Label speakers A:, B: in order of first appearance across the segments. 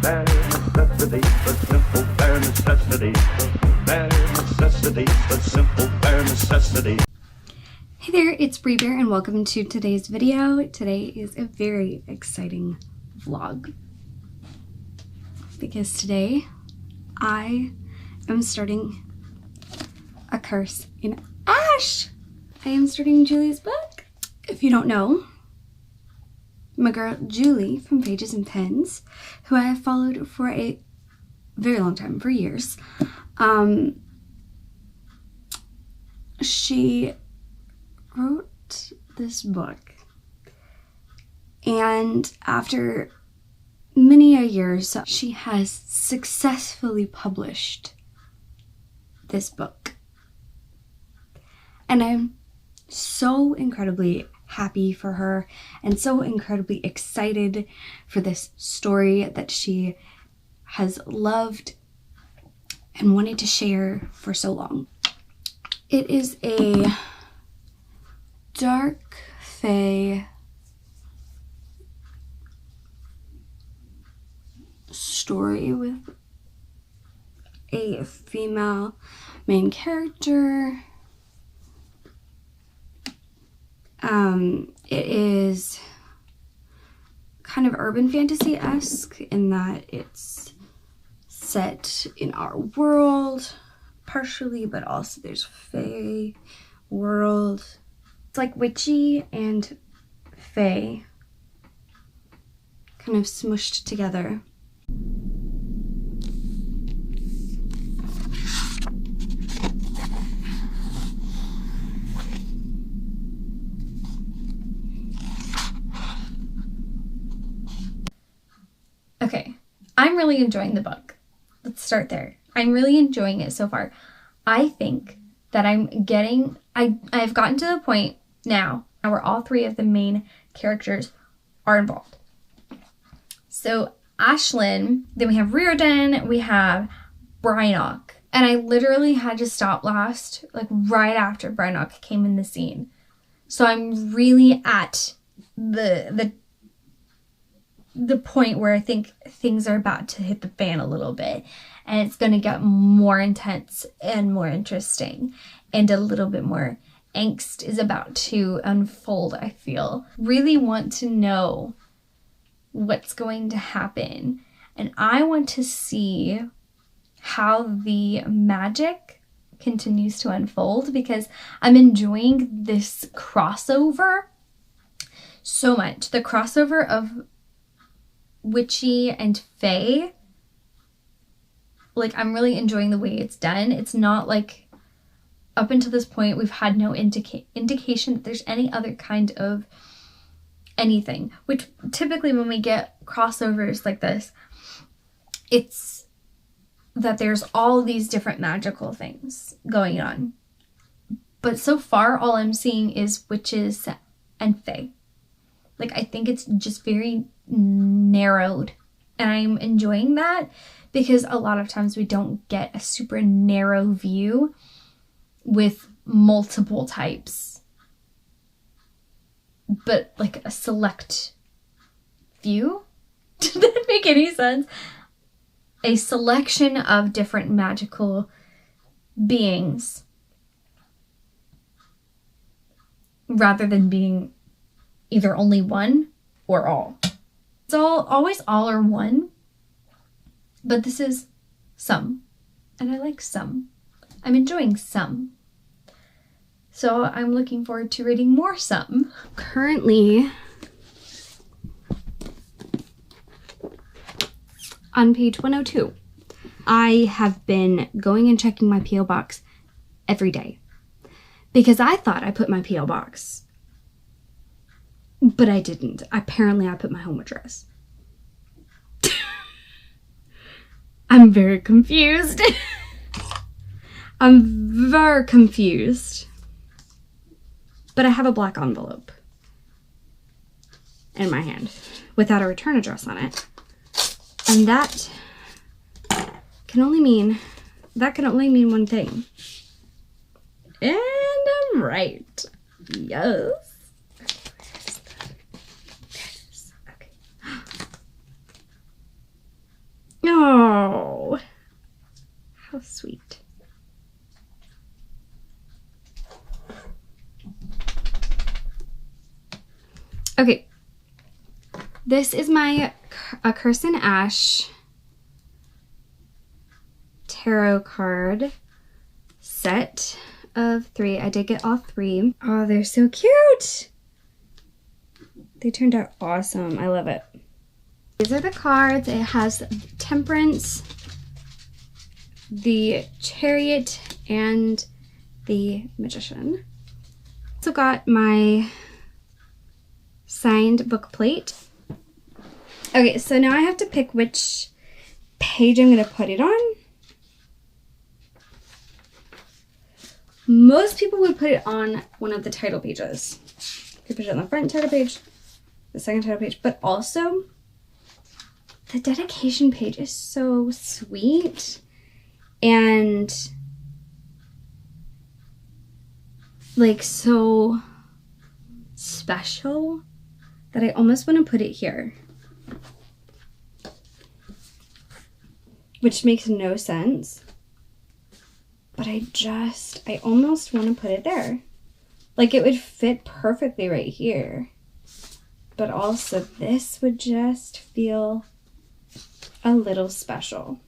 A: Bare necessity, but simple bare necessity. Bare necessity, but simple bare necessity.
B: Hey there, it's Bree Bear and welcome to today's video. Today is a very exciting vlog because today I am starting a course in Ash. I am starting Julie's book. If you don't know, my girl Julie from Pages and Pens, who I have followed for a very long time, for years, she wrote this book, and after many a years, she has successfully published this book. And I'm so incredibly happy for her and so incredibly excited for this story that she has loved and wanted to share for so long. It is a dark fae story with a female main character. It is kind of urban fantasy-esque in that it's set in our world partially, but also there's fae world. It's like witchy and fae kind of smushed together. Okay, I'm really enjoying the book. Let's start there. I'm really enjoying it so far. I think that I've gotten to the point now where all three of the main characters are involved. So Ashlyn, then we have Riordan, we have Brynock. And I literally had to stop right after Brynock came in the scene. So I'm really at the point where I think things are about to hit the fan a little bit, and it's going to get more intense and more interesting, and a little bit more angst is about to unfold, I feel. Really want to know what's going to happen, and I want to see how the magic continues to unfold because I'm enjoying this crossover so much. The crossover of witchy and fae, I'm really enjoying the way it's done. It's not like up until this point we've had no indication that there's any other kind of anything, which typically when we get crossovers like this, it's that there's all these different magical things going on. But so far all I'm seeing is witches and fae. I think it's just very narrowed, and I'm enjoying that because a lot of times we don't get a super narrow view with multiple types, but a select view. Did that make any sense? A selection of different magical beings rather than being either only one or all. It's always all or one, but this is some, and I like some. I'm enjoying some. So I'm looking forward to reading more some. Currently on page 102. I have been going and checking my P.O. box every day because I thought I put my P.O. box, but I didn't. Apparently, I put my home address. I'm very confused. I'm very confused. But I have a black envelope in my hand without a return address on it. And that can only mean one thing. And I'm right. Yes.
C: How sweet. Okay. This is my A Curse in Ash tarot card set of 3. I did get all 3. Oh, they're so cute. They turned out awesome. I love it. These are the cards. It has Temperance, the Chariot, and the Magician. Also got my signed book plate. Okay, so now I have to pick which page I'm going to put it on. Most people would put it on one of the title pages. You could put it on the front title page, the second title page, but also the dedication page is so sweet and like so special that I almost want to put it here. Which makes no sense. But I almost want to put it there. Like it would fit perfectly right here. But also this would just feel a little special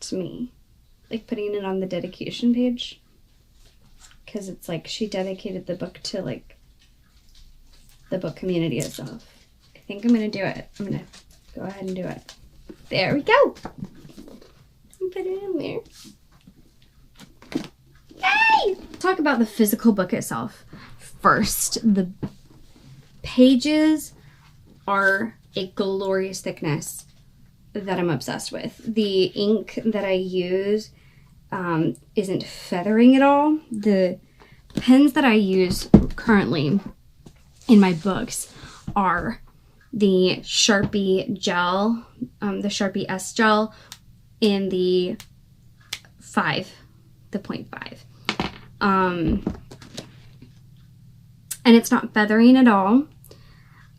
C: to me. Like putting it on the dedication page. Because it's like she dedicated the book to like the book community itself. I think I'm going to do it. I'm going to go ahead and do it. There we go. Put it in there. Yay! Talk about the physical book itself. First, the pages are a glorious thickness that I'm obsessed with. The ink that I use isn't feathering at all. The pens that I use currently in my books are the Sharpie gel, the Sharpie S gel in the 0.5. And it's not feathering at all.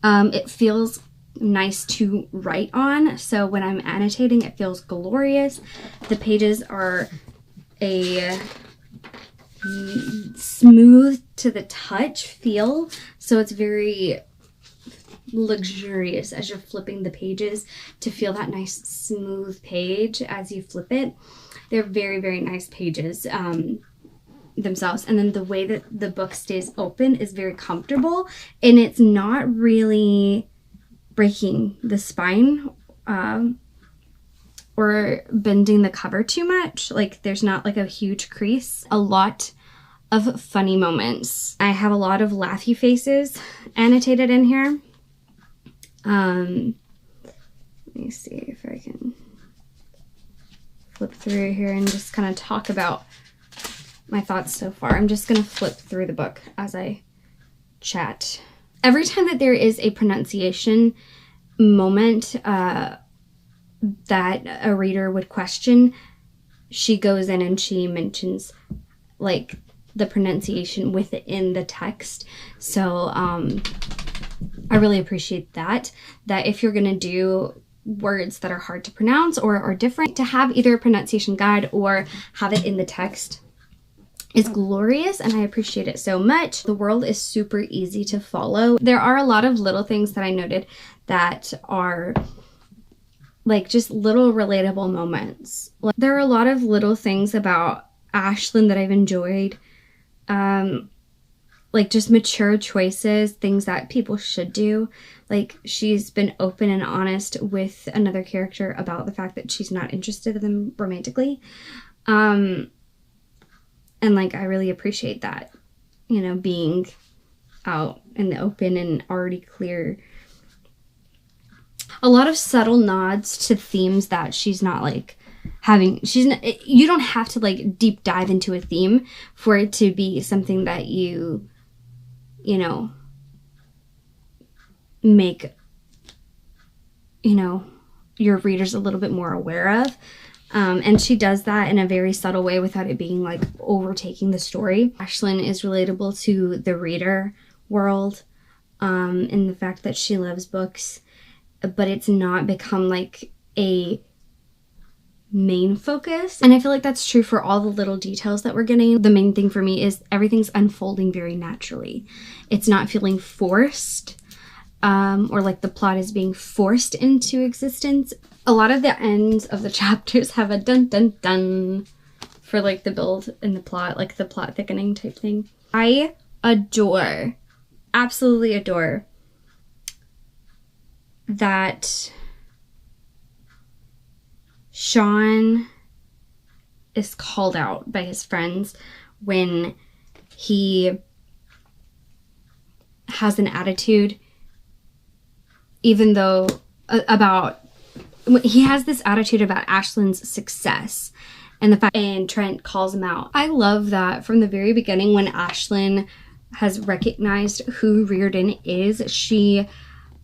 C: It feels nice to write on. So when I'm annotating, it feels glorious. The pages are a smooth to the touch feel. So it's very luxurious as you're flipping the pages to feel that nice smooth page as you flip it. They're very, very nice pages themselves. And then the way that the book stays open is very comfortable, and it's not really breaking the spine or bending the cover too much. Like there's not like a huge crease. A lot of funny moments. I have a lot of laughy faces annotated in here. Let me see if I can flip through here and just kind of talk about my thoughts so far. I'm just going to flip through the book as I chat. Every time that there is a pronunciation moment that a reader would question, she goes in and she mentions like the pronunciation within the text. So I really appreciate that if you're going to do words that are hard to pronounce or are different, to have either a pronunciation guide or have it in the text is glorious, and I appreciate it so much. The world is super easy to follow. There are a lot of little things that I noted that are like just little relatable moments. There are a lot of little things about Ashlyn that I've enjoyed. Like just mature choices, things that people should do. Like she's been open and honest with another character about the fact that she's not interested in them romantically. And like, I really appreciate that, you know, being out in the open and already clear. A lot of subtle nods to themes that she's not like having, you don't have to like deep dive into a theme for it to be something that you know, make, you know, your readers a little bit more aware of. And she does that in a very subtle way without it being like overtaking the story. Ashlyn is relatable to the reader world in the fact that she loves books, but it's not become like a main focus. And I feel like that's true for all the little details that we're getting. The main thing for me is everything's unfolding very naturally. It's not feeling forced, or like the plot is being forced into existence. A lot of the ends of the chapters have a dun dun dun for like the build and the plot, like the plot thickening type thing. I adore, absolutely adore that Sean is called out by his friends when he has an attitude, even though he has this attitude about Ashlyn's success and the fact, and Trent calls him out. I love that from the very beginning when Ashlyn has recognized who Reardon is, she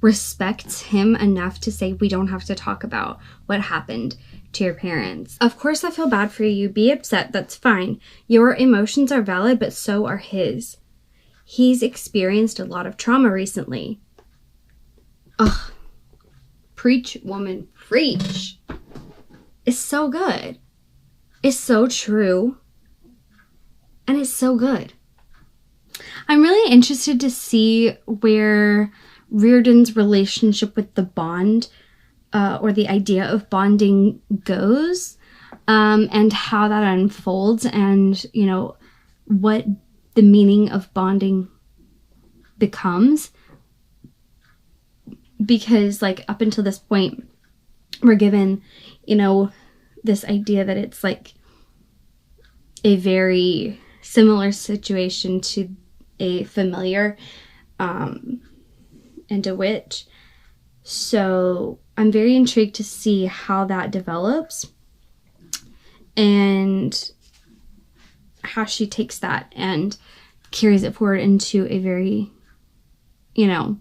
C: respects him enough to say, we don't have to talk about what happened to your parents. Of course I feel bad for you. Be upset. That's fine. Your emotions are valid, but so are his. He's experienced a lot of trauma recently. Ugh. Preach, woman, preach. It's so good. It's so true. And it's so good. I'm really interested to see where Reardon's relationship with the bond, or the idea of bonding goes, and how that unfolds, and, you know, what the meaning of bonding becomes. Because, like, up until this point, we're given, you know, this idea that it's, like, a very similar situation to a familiar, and a witch. So I'm very intrigued to see how that develops and how she takes that and carries it forward into a very, you know,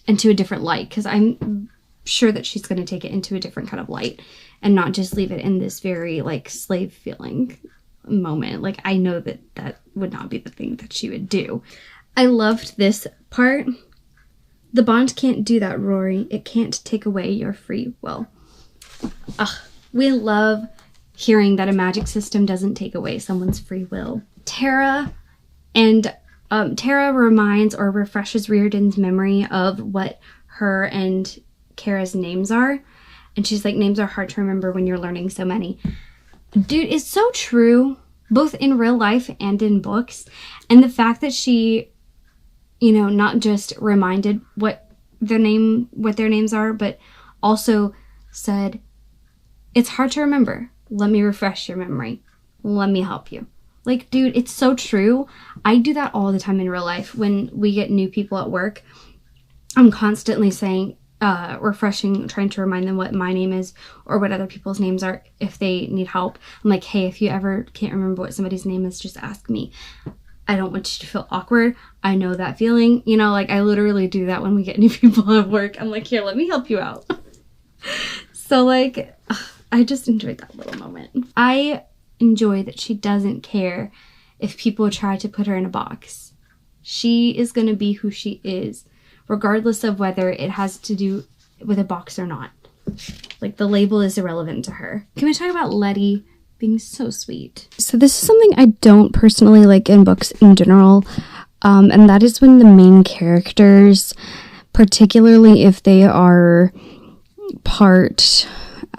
C: into a different light, because I'm sure that she's going to take it into a different kind of light and not just leave it in this very, like, slave feeling moment. Like, I know that that would not be the thing that she would do. I loved this part. The bond can't do that, Rory. It can't take away your free will. Ugh, we love hearing that a magic system doesn't take away someone's free will. Tara reminds or refreshes Reardon's memory of what her and Kara's names are. And she's like, names are hard to remember when you're learning so many. Dude, it's so true, both in real life and in books. And the fact that she, you know, not just reminded what their names are, but also said, it's hard to remember. Let me refresh your memory. Let me help you. Like, dude, it's so true. I do that all the time in real life. When we get new people at work, I'm constantly saying, refreshing, trying to remind them what my name is or what other people's names are if they need help. I'm like, hey, if you ever can't remember what somebody's name is, just ask me. I don't want you to feel awkward. I know that feeling. You know, like, I literally do that when we get new people at work. I'm like, here, let me help you out. So, like, I just enjoyed that little moment. I enjoy that she doesn't care if people try to put her in a box. She is going to be who she is, regardless of whether it has to do with a box or not. Like, the label is irrelevant to her. Can we talk about Letty being so sweet? So this is something I don't personally like in books in general, and that is when the main characters, particularly if they are part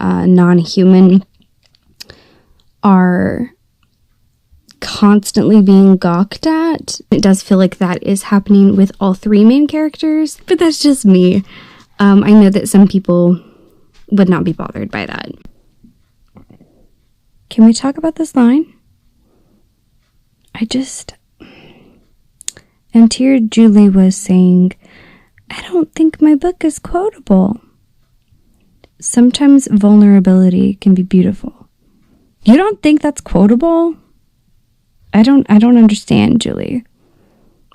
C: non-human, are constantly being gawked at. It does feel like that is happening with all three main characters, but that's just me. I know that some people would not be bothered by that. Can we talk about this line? And here Julie was saying, I don't think my book is quotable. Sometimes vulnerability can be beautiful. You don't think that's quotable? I don't understand, Julie.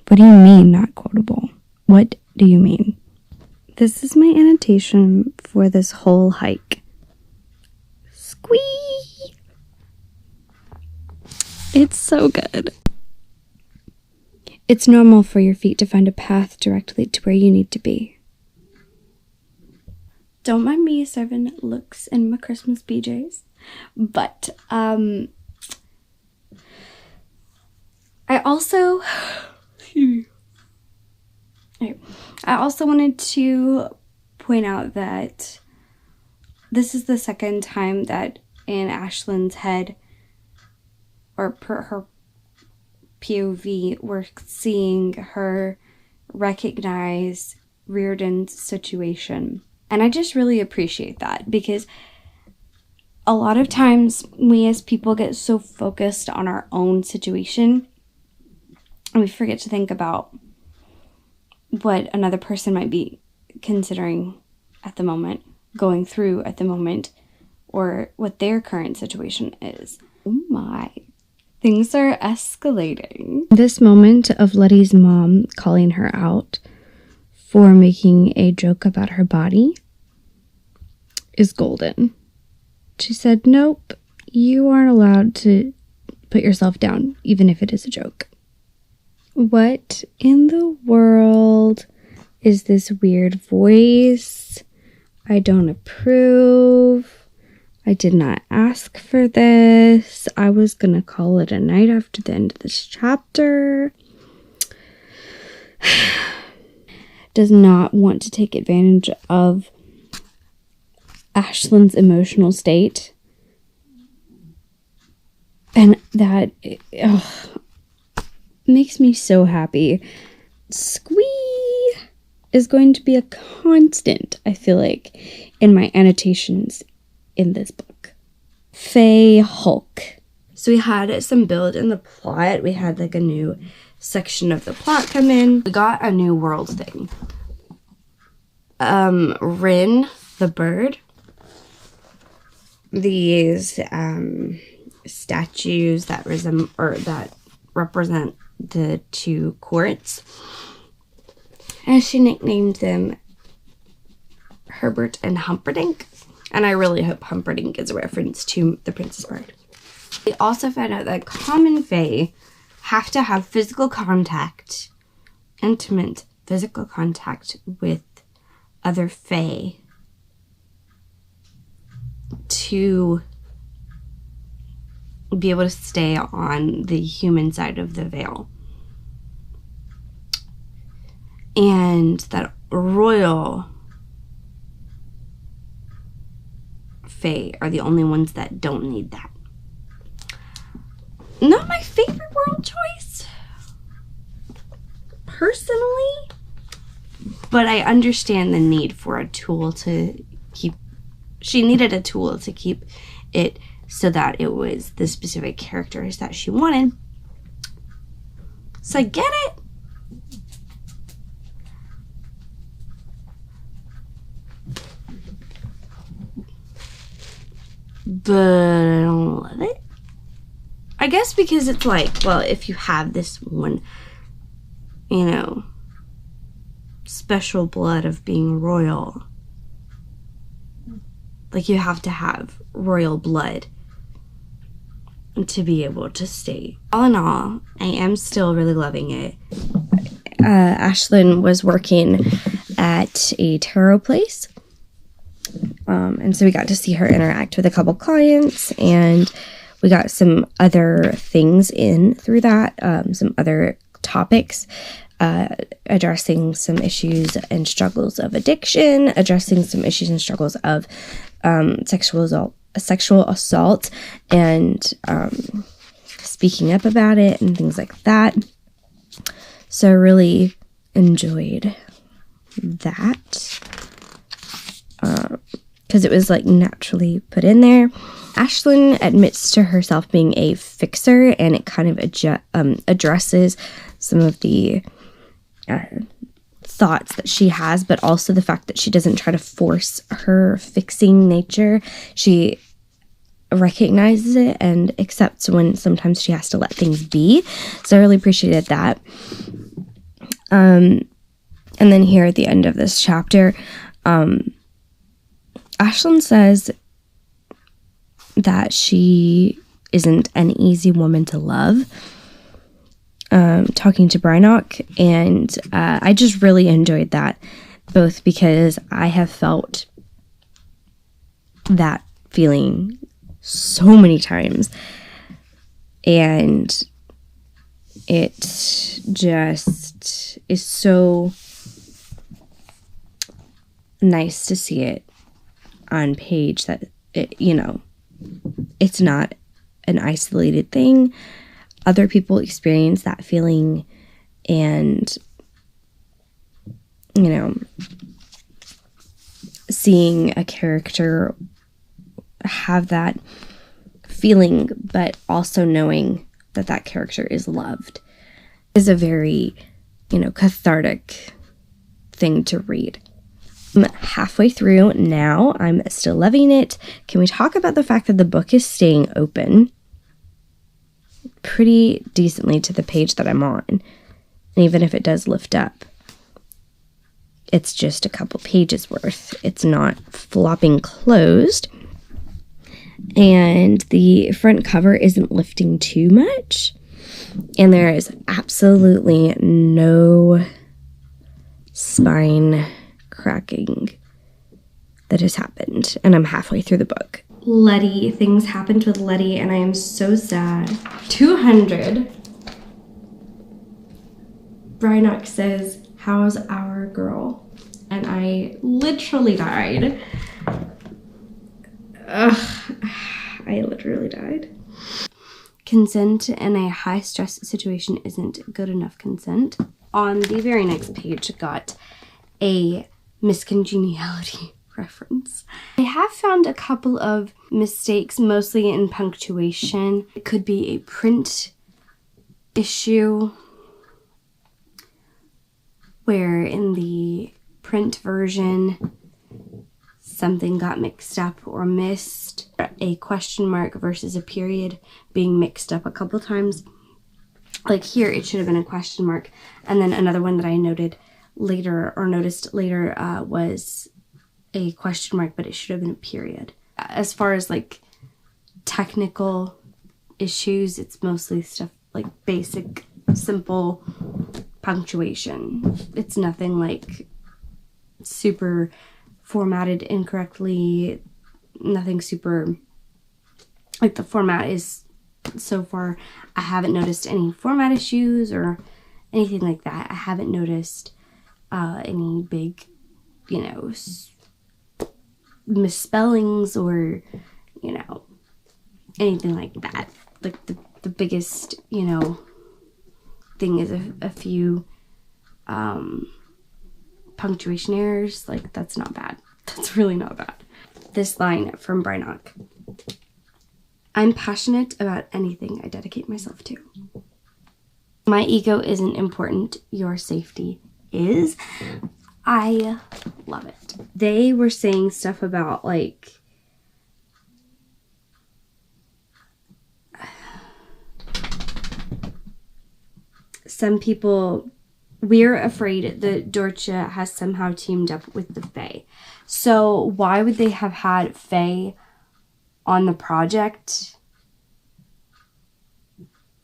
C: What do you mean not quotable? What do you mean? This is my annotation for this whole hike. Squee! It's so good. It's normal for your feet to find a path directly to where you need to be. Don't mind me serving looks in my Christmas PJs. But I also wanted to point out that this is the second time that in Ashlyn's head, or per her POV, we're seeing her recognize Reardon's situation. And I just really appreciate that, because a lot of times we as people get so focused on our own situation and we forget to think about what another person might be considering at the moment, going through at the moment, or what their current situation is. Oh my. Things are escalating. This moment of Letty's mom calling her out for making a joke about her body is golden. She said, nope, you aren't allowed to put yourself down, even if it is a joke. What in the world is this weird voice? I don't approve. I did not ask for this. I was gonna call it a night after the end of this chapter. Does not want to take advantage of Ashlyn's emotional state. And that makes me so happy. Squee is going to be a constant, I feel like, in my annotations in this book. Faye Hulk. So we had some build in the plot. We had like a new section of the plot come in. We got a new world thing. Rin, the bird. These statues that represent the two courts. And she nicknamed them Herbert and Humperdinck. And I really hope Humperdinck is a reference to the Princess Bride. We also found out that common fae have to have physical contact, intimate physical contact with other fae to be able to stay on the human side of the veil. And that royal fae are the only ones that don't need that. Not my favorite world choice, personally, but I understand the need for a tool to keep. She needed a tool to keep it so that it was the specific characters that she wanted. So I get it. But I don't love it. I guess because it's like, well, if you have this one, you know, special blood of being royal, like you have to have royal blood to be able to stay. All in all, I am still really loving it. Ashlyn was working at a tarot place. And so we got to see her interact with a couple clients, and we got some other things in through that, some other topics, addressing some issues and struggles of addiction, addressing some issues and struggles of sexual assault, and speaking up about it and things like that. So I really enjoyed that. Because it was like naturally put in there. Ashlyn admits to herself being a fixer, and it kind of addresses some of the thoughts that she has, but also the fact that she doesn't try to force her fixing nature. She recognizes it and accepts when sometimes she has to let things be. So I really appreciated that. And then here at the end of this chapter, Ashlyn says that she isn't an easy woman to love, talking to Brynock, and I just really enjoyed that, both because I have felt that feeling so many times. And it just is so nice to see it on page that, it's not an isolated thing. Other people experience that feeling, and, seeing a character have that feeling, but also knowing that that character is loved, is a very, cathartic thing to read. I'm halfway through now. I'm still loving it. Can we talk about the fact that the book is staying open pretty decently to the page that I'm on? And even if it does lift up, it's just a couple pages worth. It's not flopping closed. And the front cover isn't lifting too much. And there is absolutely no spine cracking that has happened. And I'm halfway through the book. Letty, things happened with Letty, and I am so sad. 200. Brynock says, "How's our girl?" And I literally died. Ugh, I literally died. Consent in a high stress situation isn't good enough consent. On the very next page, got a miscongeniality reference. I have found a couple of mistakes, mostly in punctuation. It could be a print issue, where in the print version something got mixed up or missed. A question mark versus a period being mixed up a couple times. Like here, it should have been a question mark. And then another one that I noticed later was a question mark, but it should have been a period. As far as like technical issues, it's mostly stuff like basic, simple punctuation. It's nothing like super formatted incorrectly, nothing super, like the format is, so far I haven't noticed any format issues or anything like that. I haven't noticed any big, misspellings or, anything like that. Like the biggest, thing is a few punctuation errors. Like, that's not bad. That's really not bad. This line from Brynock: "I'm passionate about anything I dedicate myself to. My ego isn't important. Your safety is." I love it. They were saying stuff about like some people, we're afraid that Dorche has somehow teamed up with the Fae. So why would they have had Fae on the project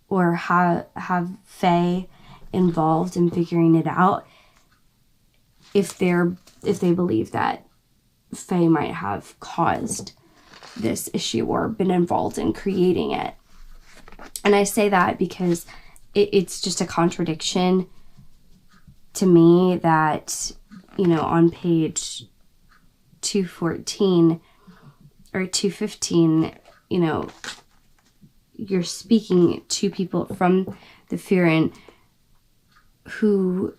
C: or have Fae involved in figuring it out if they believe that Fae might have caused this issue or been involved in creating it? And I say that because it's just a contradiction to me that, on page 214 or 215, you're speaking to people from the Furin who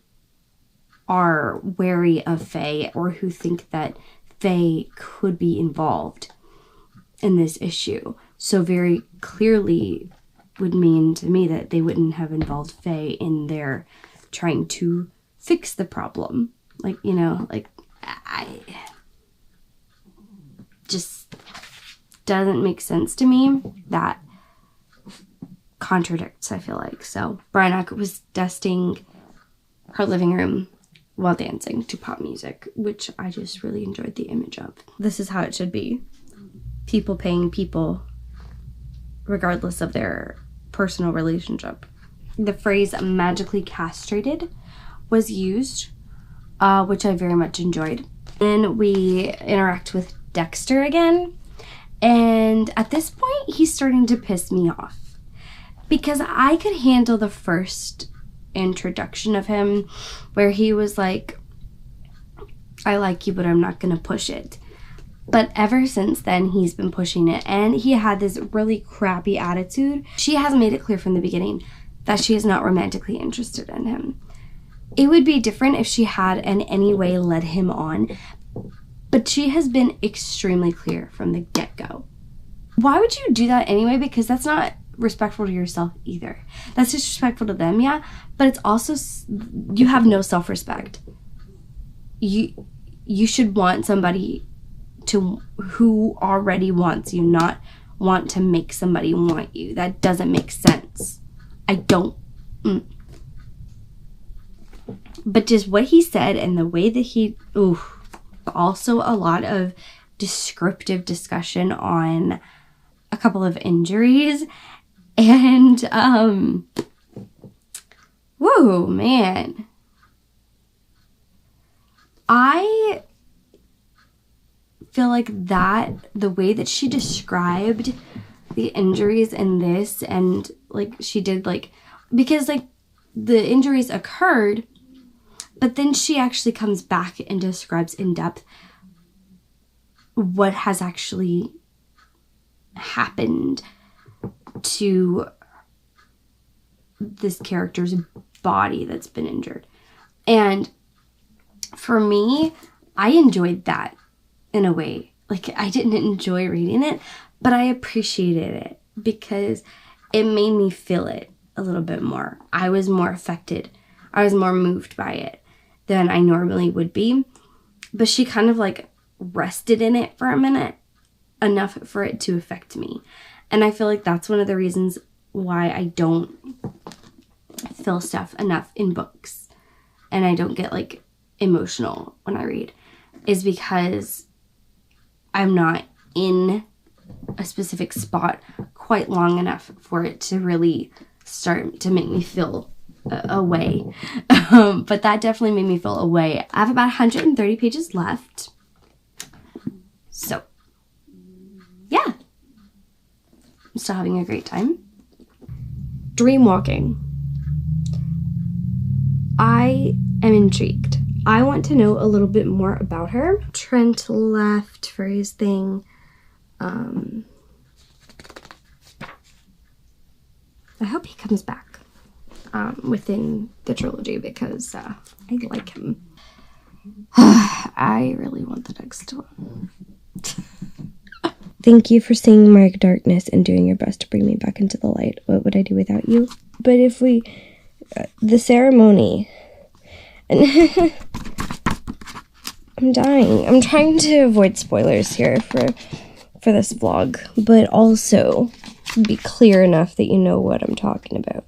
C: are wary of Fae or who think that Fae could be involved in this issue. So very clearly would mean to me that they wouldn't have involved Fae in their trying to fix the problem. I just doesn't make sense to me. That contradicts, I feel like. So Brynock was dusting her living room while dancing to pop music, which I just really enjoyed the image of. This is how it should be. People paying people regardless of their personal relationship. The phrase magically castrated was used, which I very much enjoyed. Then we interact with Dexter again, And at this point, he's starting to piss me off. Because I could handle the first introduction of him where he was like, I like you, but I'm not going to push it. But ever since then, he's been pushing it. And he had this really crappy attitude. She has made it clear from the beginning that she is not romantically interested in him. It would be different if she had in any way led him on. But she has been extremely clear from the get-go. Why would you do that anyway? Because that's not respectful to yourself either. That's disrespectful to them, yeah, but it's also, you have no self-respect. You should want somebody who already wants you, not want to make somebody want you. That doesn't make sense. I don't. But just what he said and the way that he, also a lot of descriptive discussion on a couple of injuries. And, whoa, man. I feel like that, the way that she described the injuries in this, and, like, she did, like, because, like, the injuries occurred, but then she actually comes back and describes in depth what has actually happened to this character's body that's been injured. And for me, I enjoyed that in a way. Like, I didn't enjoy reading it, but I appreciated it because it made me feel it a little bit more. I was more affected. I was more moved by it than I normally would be. But she kind of like rested in it for a minute, enough for it to affect me. And I feel like that's one of the reasons why I don't feel stuff enough in books and I don't get like emotional when I read, is because I'm not in a specific spot quite long enough for it to really start to make me feel a way. But that definitely made me feel a way. I have about 130 pages left. So, yeah. I'm still having a great time. Dream walking. I am intrigued. I want to know a little bit more about her. Trent left for his thing. I hope he comes back within the trilogy because I like him. I really want the next one. Thank you for seeing my darkness and doing your best to bring me back into the light. What would I do without you? But if we... the ceremony... I'm dying. I'm trying to avoid spoilers here for this vlog, but also be clear enough that you know what I'm talking about.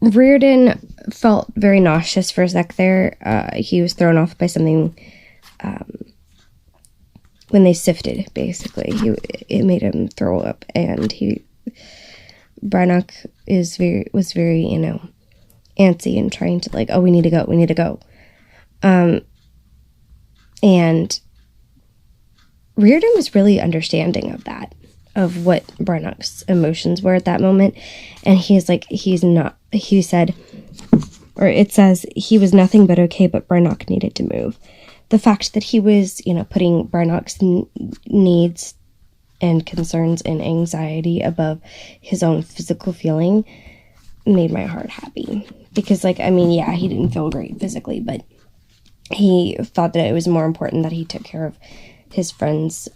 C: Reardon felt very nauseous for a sec there. He was thrown off by something when they sifted, basically. It made him throw up, and Brannock was very, antsy and trying to like, oh, we need to go. And Reardon was really understanding of that, of what Brannock's emotions were at that moment. And he said, or it says, he was nothing but okay, but Brannock needed to move. The fact that he was, putting Brannock's needs and concerns and anxiety above his own physical feeling made my heart happy. Because, he didn't feel great physically, but he thought that it was more important that he took care of his friend's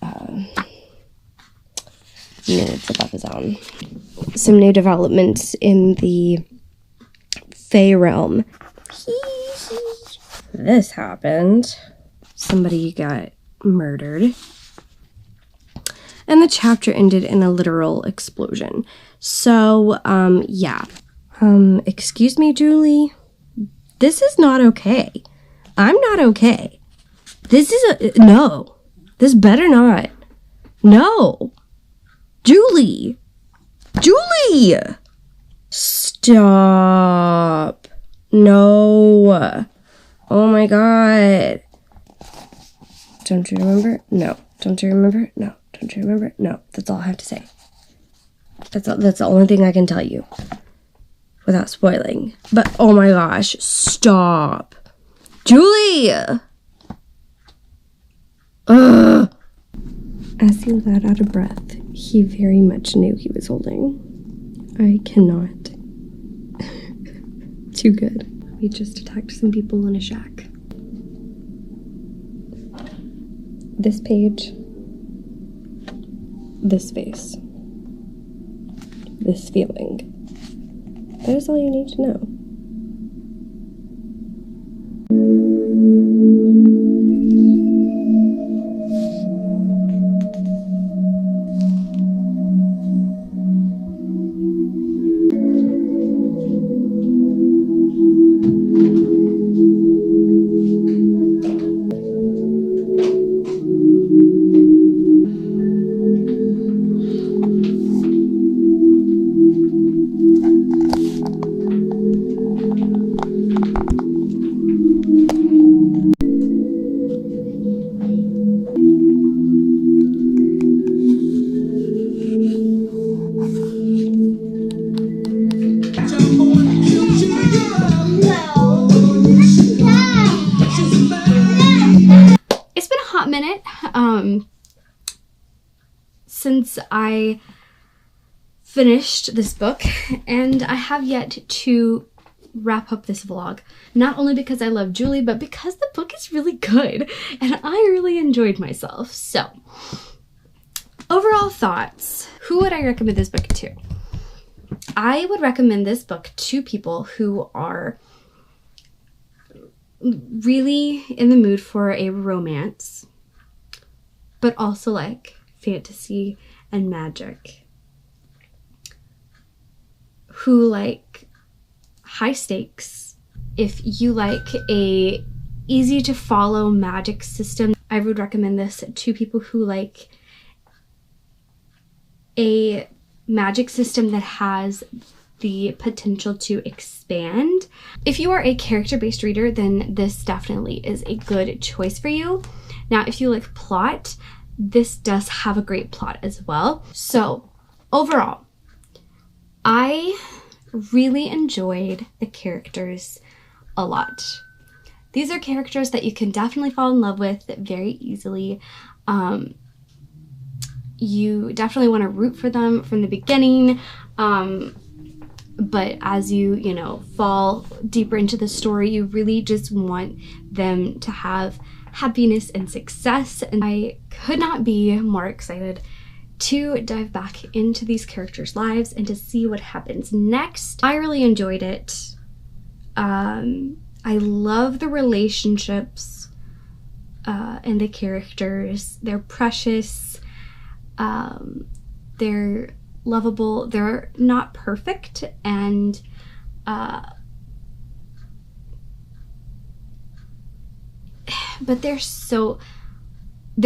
C: needs above his own. Some new developments in the Fae realm. This happened. Somebody got murdered. And the chapter ended in a literal explosion. So, yeah. Excuse me, Julie. This is not okay. I'm not okay. No. This better not. No. Julie. Stop. No. Oh my God. Don't you remember? No. Don't you remember? No.
D: Don't you remember? No, that's all I have to say. That's the only thing I can tell you without spoiling. But oh my gosh, stop. Julie! Ugh. As he let out a breath, he very much knew he was holding. I cannot. Too good. We just attacked some people in a shack. This page. This face. This feeling. That is all you need to know. Since I finished this book, and I have yet to wrap up this vlog, not only because I love Julie, but because the book is really good and I really enjoyed myself. So overall thoughts, who would I recommend this book to? I would recommend this book to people who are really in the mood for a romance, but also like fantasy and magic, who like high stakes. If you like a easy to follow magic system, I would recommend this to people who like a magic system that has the potential to expand. If you are a character-based reader, then this definitely is a good choice for you. Now, if you like plot, this does have a great plot as well. So overall, I really enjoyed the characters a lot. These are characters that you can definitely fall in love with very easily. You definitely want to root for them from the beginning. But as you know, fall deeper into the story, you really just want them to have happiness and success, and I could not be more excited to dive back into these characters' lives and to see what happens next. I really enjoyed it. I love the relationships and the characters. They're precious. They're lovable. They're not perfect, and but they're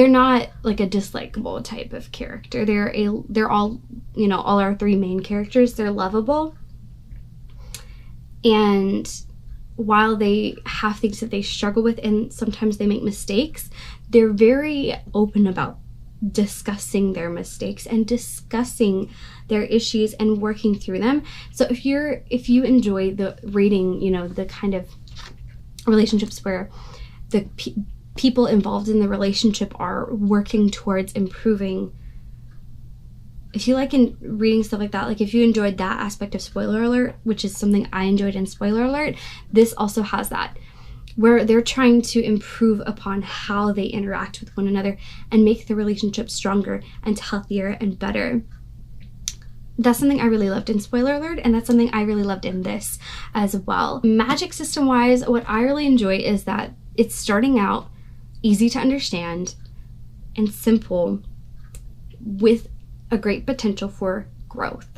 D: not like a dislikable type of character. They're all, you know, all our three main characters, they're lovable. And while they have things that they struggle with and sometimes they make mistakes, they're very open about discussing their mistakes and discussing their issues and working through them. So if you enjoy the reading, you know, the kind of relationships where the people involved in the relationship are working towards improving, if you like in reading stuff like that, like if you enjoyed that aspect of spoiler alert, which is something I enjoyed in spoiler alert, this also has that, where they're trying to improve upon how they interact with one another and make the relationship stronger and healthier and better. That's something I really loved in spoiler alert, and that's something I really loved in this as well. Magic system wise, what I really enjoy is that it's starting out easy to understand and simple with a great potential for growth.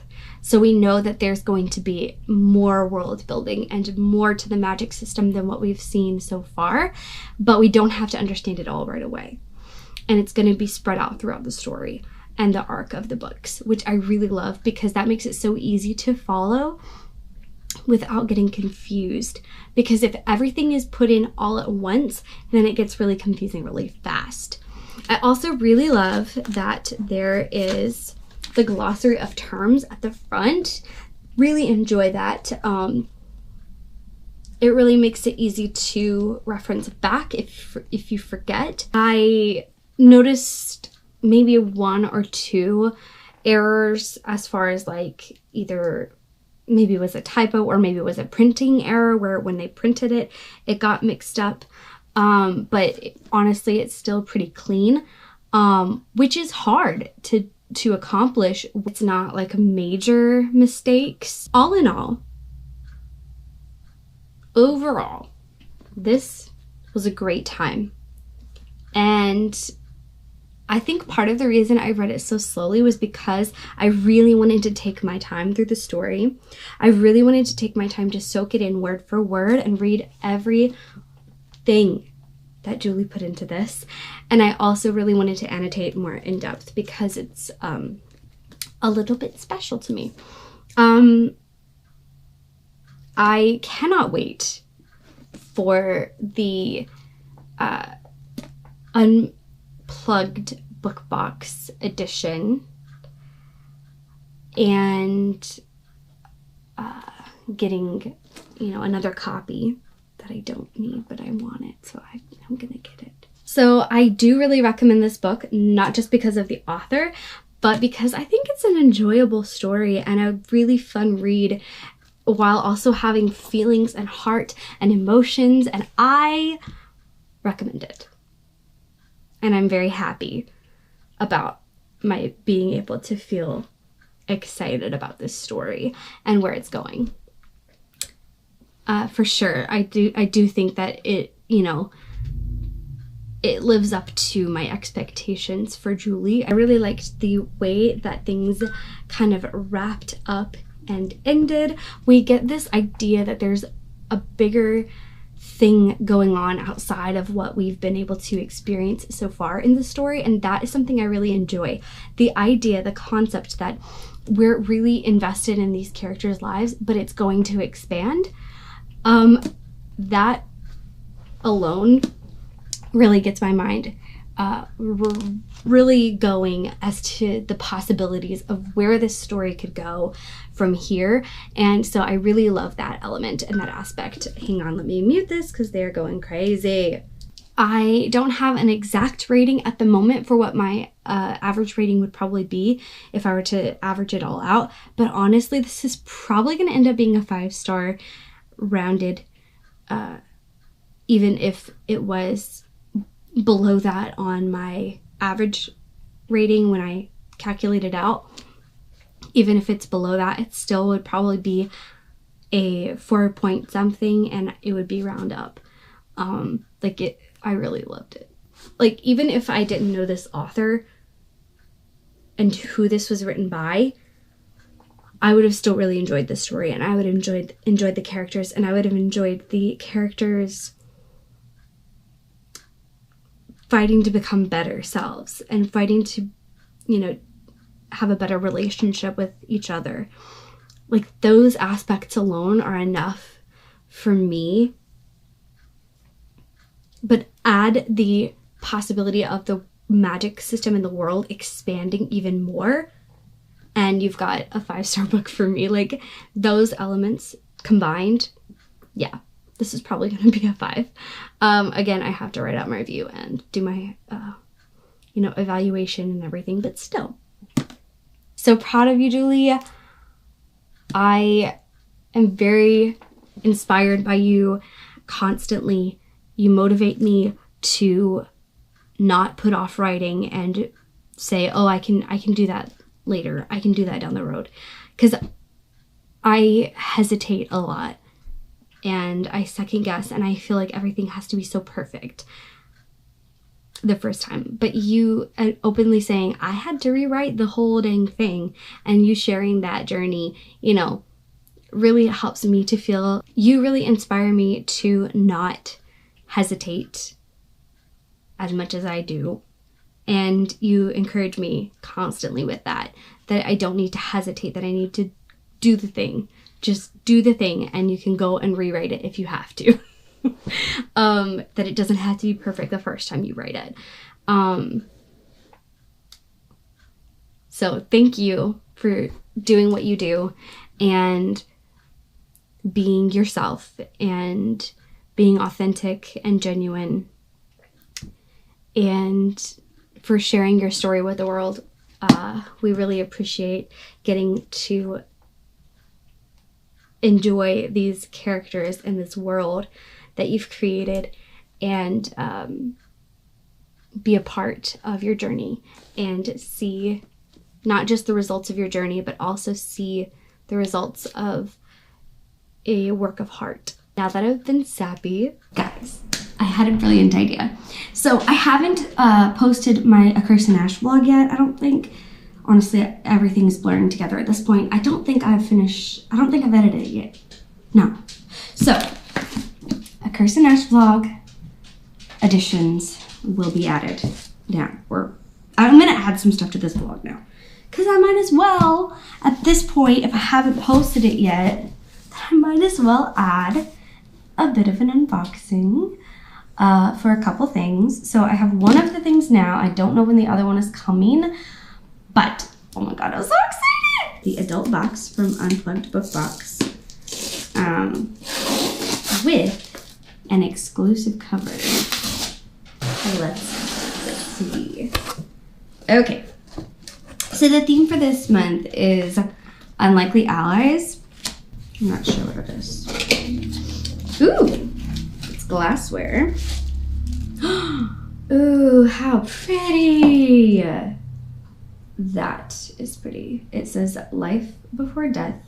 D: So we know that there's going to be more world building and more to the magic system than what we've seen so far, but we don't have to understand it all right away. And it's going to be spread out throughout the story and the arc of the books, which I really love because that makes it so easy to follow without getting confused. Because if everything is put in all at once, then it gets really confusing really fast. I also really love that there is the glossary of terms at the front. Really enjoy that. It really makes it easy to reference back if you forget. I noticed maybe 1 or 2 errors as far as like either maybe it was a typo or maybe it was a printing error where when they printed it, it got mixed up. But honestly, it's still pretty clean, which is hard to accomplish. It's not like major mistakes. All in all, overall, this was a great time. And I think part of the reason I read it so slowly was because I really wanted to take my time through the story. I really wanted to take my time to soak it in word for word and read everything that Julie put into this. And I also really wanted to annotate more in depth because it's a little bit special to me. I cannot wait for the unplugged book box edition and getting, another copy that I don't need, but I want it, so I'm gonna get it. So I do really recommend this book, not just because of the author, but because I think it's an enjoyable story and a really fun read while also having feelings and heart and emotions, and I recommend it. And I'm very happy about my being able to feel excited about this story and where it's going. For sure, I do think that it lives up to my expectations for Julie. I really liked the way that things kind of wrapped up and ended. We get this idea that there's a bigger thing going on outside of what we've been able to experience so far in the story, and that is something I really enjoy. The idea, the concept that we're really invested in these characters' lives, but it's going to expand. That alone really gets my mind really going as to the possibilities of where this story could go from here. And so I really love that element and that aspect. Hang on, let me mute this because they're going crazy. I don't have an exact rating at the moment for what my average rating would probably be if I were to average it all out. But honestly, this is probably going to end up being a 5-star rounded, even if it was below that on my average rating when I calculate it out. Even if it's below that, it still would probably be a 4 point something, and it would be round up. I really loved it. Like, even if I didn't know this author and who this was written by, I would have still really enjoyed the story, and I would have enjoyed the characters, and I would have enjoyed the characters fighting to become better selves and fighting to, have a better relationship with each other. Like, those aspects alone are enough for me. But add the possibility of the magic system in the world expanding even more, and you've got a 5-star book for me. Like, those elements combined, yeah, this is probably going to be a 5. Again, I have to write out my review and do my, evaluation and everything, but still. So proud of you, Julie. I am very inspired by you constantly. You motivate me to not put off writing and say, oh, I can do that later. I can do that down the road. Because I hesitate a lot and I second guess, and I feel like everything has to be so perfect the first time. But you openly saying, I had to rewrite the whole dang thing, and you sharing that journey, really helps me to feel, you really inspire me to not hesitate as much as I do. And you encourage me constantly with that I don't need to hesitate, that I need to do the thing. Just do the thing, and you can go and rewrite it if you have to. That it doesn't have to be perfect the first time you write it.
C: So thank you for doing what you do and being yourself and being authentic and genuine, and for sharing your story with the world. We really appreciate getting to enjoy these characters in this world that you've created, and be a part of your journey and see not just the results of your journey, but also see the results of a work of art. Now that I've been sappy, guys, I had a brilliant idea. So I haven't posted my A Curse in Ash vlog yet, I don't think. Honestly, everything's blurring together at this point. I don't think I've edited it yet. No. So, A Curse in Ash vlog additions will be added now. I'm gonna add some stuff to this vlog now, because I might as well, at this point, if I haven't posted it yet, I might as well add a bit of an unboxing for a couple things. So I have one of the things now. I don't know when the other one is coming, but oh my god, I'm so excited! The adult box from Unplugged Book Box with an exclusive cover. Let's see. Okay. So the theme for this month is Unlikely Allies. I'm not sure what it is. Ooh, it's glassware. Ooh, how pretty. That is pretty. It says life before death,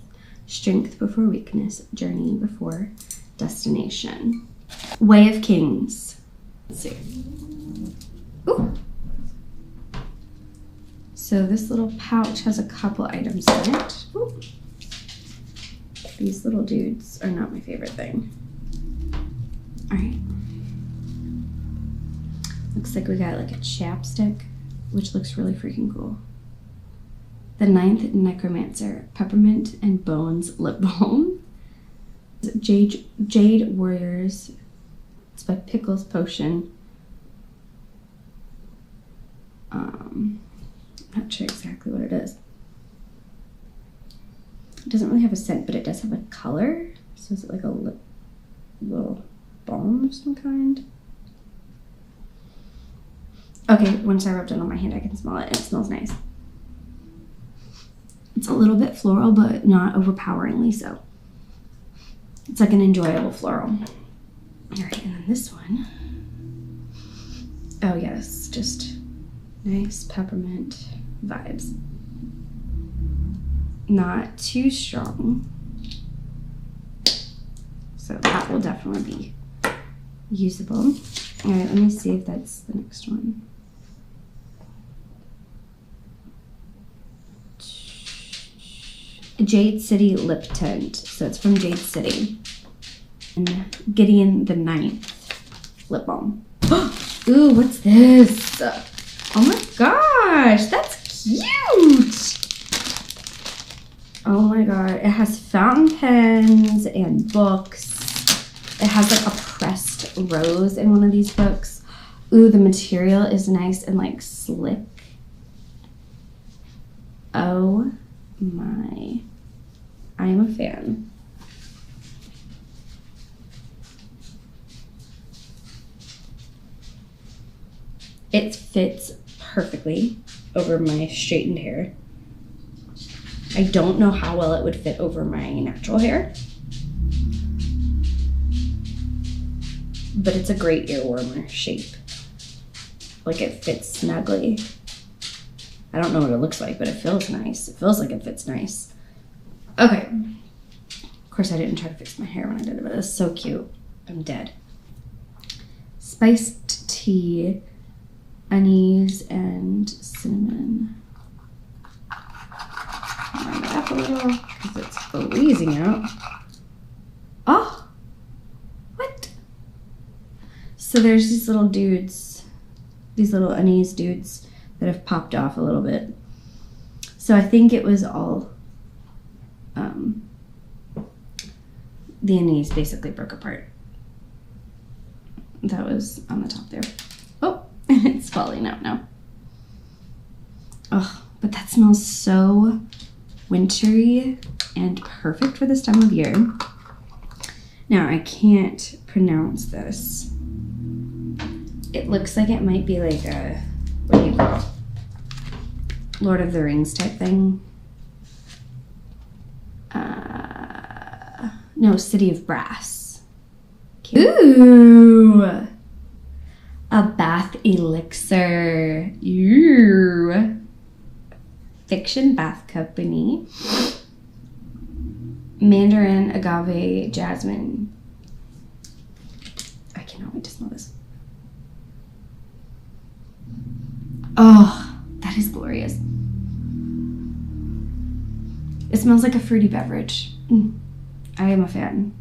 C: strength before weakness, journey before destination. Way of Kings. Let's see. Ooh. So this little pouch has a couple items in it. Ooh. These little dudes are not my favorite thing. All right. Looks like we got like a chapstick, which looks really freaking cool. The Ninth Necromancer, Peppermint and Bones Lip Balm. Jade Warriors. It's by Pickles Potion. Not sure exactly what it is. It doesn't really have a scent, but it does have a color. So is it like a little balm of some kind? Okay, once I rubbed it on my hand, I can smell it. It smells nice. It's a little bit floral, but not overpoweringly so. It's like an enjoyable floral. All right, and then this one. Oh yes, just nice peppermint vibes. Not too strong. So that will definitely be usable. All right, let me see if that's the next one. Jade City Lip Tint. So it's from Jade City. And Gideon the Ninth Lip Balm. Ooh, what's this? Oh my gosh, that's cute! Oh my god, it has fountain pens and books. It has like a pressed rose in one of these books. Ooh, the material is nice and like slick. Oh my, I am a fan. It fits perfectly over my straightened hair. I don't know how well it would fit over my natural hair, but it's a great earwormer shape. Like it fits snugly. I don't know what it looks like, but it feels nice. It feels like it fits nice. Okay. Of course, I didn't try to fix my hair when I did it, but it's so cute. I'm dead. Spiced tea, anise, and cinnamon. Warm it up a little because it's freezing out. Oh! What? So there's these little dudes, these little anise dudes that have popped off a little bit. So I think it was all, the anise basically broke apart. That was on the top there. Oh, It's falling out now. Oh, but that smells so wintry and perfect for this time of year. Now, I can't pronounce this. It looks like it might be like a, what do you call it? Lord of the Rings type thing. No, City of Brass. Ooh! A bath elixir. Ooh. Fiction Bath Company. Mandarin, agave, jasmine. I cannot wait to smell this. Oh, that is glorious. It smells like a fruity beverage. I am a fan.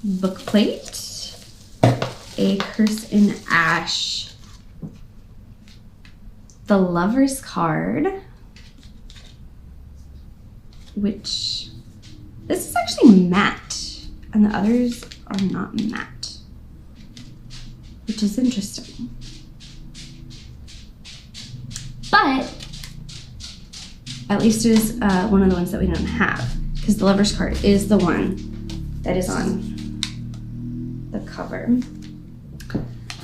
C: Book plate. A Curse in Ash. The Lover's Card. Which, this is actually matte. And the others are not matte. Which is interesting. But at least it is one of the ones that we don't have, because the Lover's Card is the one that is on the cover.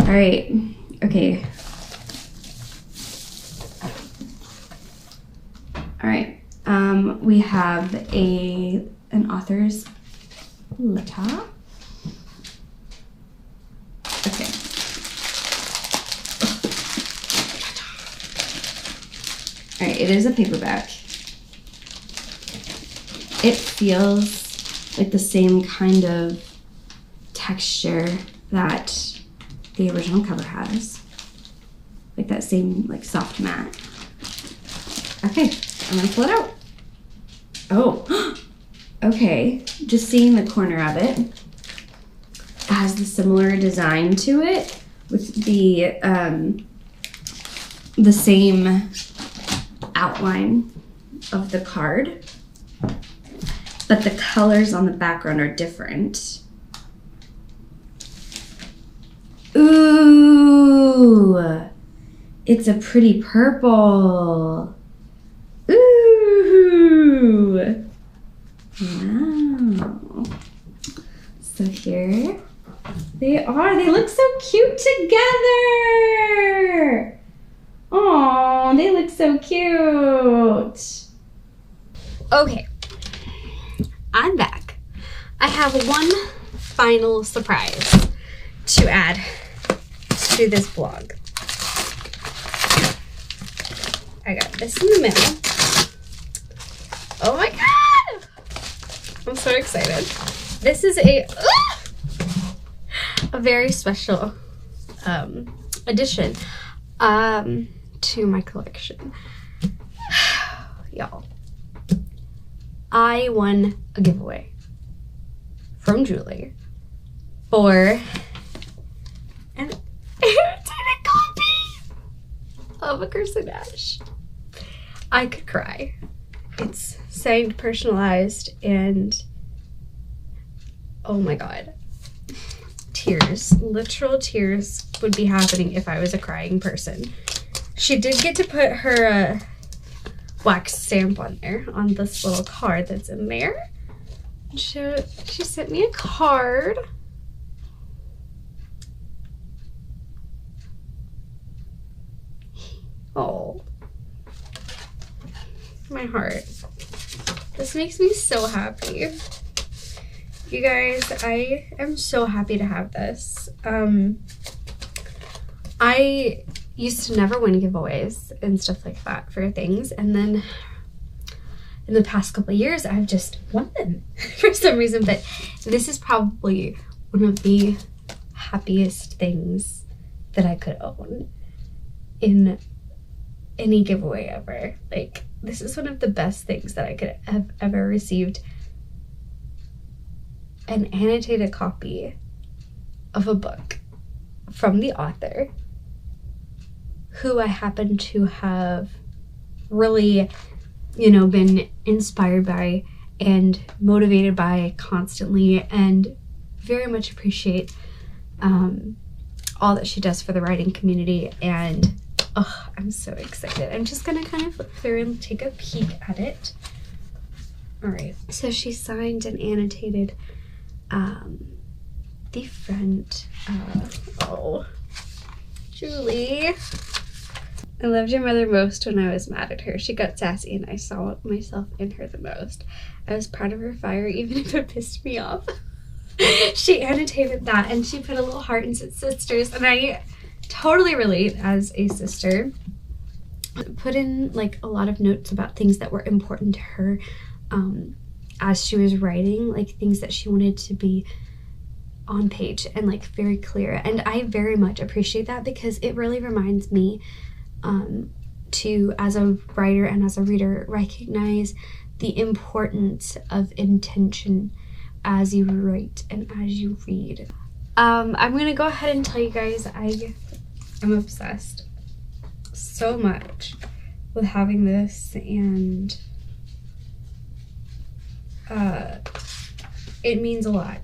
C: All right, okay. All right, we have an author's letter. Okay. All right, it is a paperback. It feels like the same kind of texture that the original cover has. Like that same like soft matte. Okay, I'm gonna pull it out. Oh, okay. Just seeing the corner of it. It has the similar design to it with the same outline of the card, but the colors on the background are different. Ooh, it's a pretty purple. Ooh, wow. So here they are. They look so cute together. Oh, they look so cute.
D: Okay, I'm back. I have one final surprise to add to this vlog. I got this in the mail. Oh my god! I'm so excited. This is a very special addition to my collection. Y'all, I won a giveaway from Julie for an annotated copy of A Curse in Ash. I could cry. It's signed, personalized, and oh my god. Tears, literal tears would be happening if I was a crying person. She did get to put her wax stamp on there, on this little card that's in there. She sent me a card. Oh, my heart. This makes me so happy. You guys, I am so happy to have this. I used to never win giveaways and stuff like that for things, and then in the past couple of years I've just won them for some reason. But this is probably one of the happiest things that I could own in any giveaway ever. Like, this is one of the best things that I could have ever received. An annotated copy of a book from the author who I happen to have really, been inspired by and motivated by constantly, and very much appreciate
C: all that she does for the writing community, and oh, I'm so excited. I'm just gonna kind of flip through and take a peek at it. All right, so she signed and annotated the front. Oh, Julie. I loved your mother most when I was mad at her. She got sassy and I saw myself in her the most. I was proud of her fire even if it pissed me off. She annotated that and she put a little heart and said sisters, and I totally relate as a sister. Put in like a lot of notes about things that were important to her as she was writing, like things that she wanted to be on page and like very clear. And I very much appreciate that because it really reminds me to, as a writer and as a reader, recognize the importance of intention as you write and as you read. I'm gonna go ahead and tell you guys I am obsessed so much with having this, and it means a lot.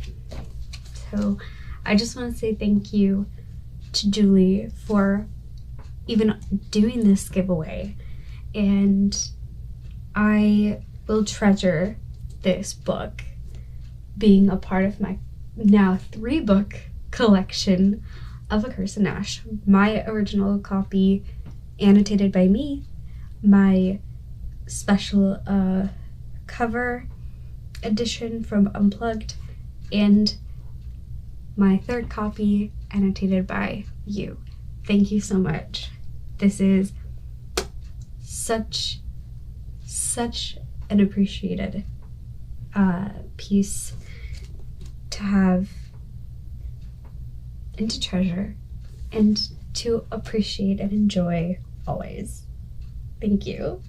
C: So I just want to say thank you to Julie for even doing this giveaway, and I will treasure this book being a part of my now 3-book collection of A Curse in Ash. My original copy annotated by me, my special cover edition from Unplugged, and my 3rd copy annotated by you. Thank you so much. This is such an appreciated piece to have and to treasure and to appreciate and enjoy always. Thank you.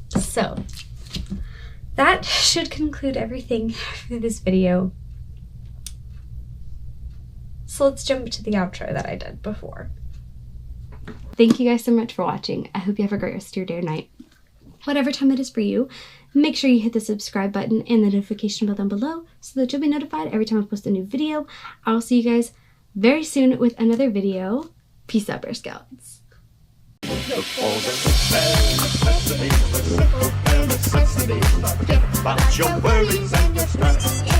C: So that should conclude everything for this video. So let's jump to the outro that I did before. Thank you guys so much for watching. I hope you have a great rest of your day or night. Whatever time it is for you, make sure you hit the subscribe button and the notification bell down below so that you'll be notified every time I post a new video. I'll see you guys very soon with another video. Peace out, Bear Scouts.
A: Look for the bare necessities, forget about your worries and your stress.